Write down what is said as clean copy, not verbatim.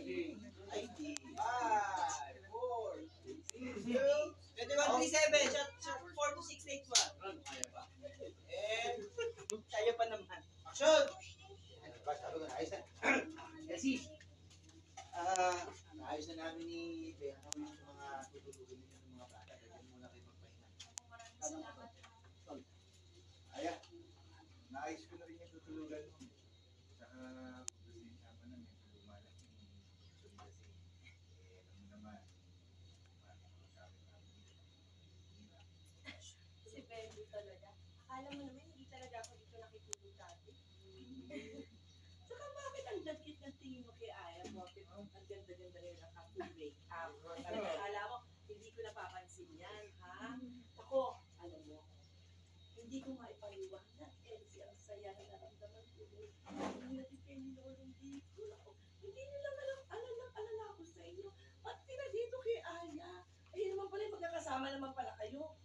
Ay, di. 5, 4, 6, 2137. Shot 4 to 6, 8, 1. Kaya pa. And, kaya pa naman. Action! Diba, sabi ko, naayos na. Kasi, naayos na namin ni Ben yung mga tutulugin niyo ng mga bata. Kaya muna kayo magpahinga. Aya, naayos ko na rin yung tutulugan mo. Saka, kasi tama na may lumalaki yung tuloy kasi. Alam mo naman, sabi namin Si Benji talaga. Akala mo naman, hindi talaga ako dito nakitulog dati. Saka bakit ang dagkit ng tingin mo kay Aya? Bakit ang ganda-ganda rin nakapag-break up? Akala mo, hindi ko napapansin yan, ha? Ako, alam mo, hindi ko maipaliwanag. Elsie, ang saya na naramdaman ko. Hindi natin kayo ninolong dito. Hindi nila alala ko sa inyo. Ba't tira dito kay Aya? Ayun naman pala, magkakasama naman pala kayo.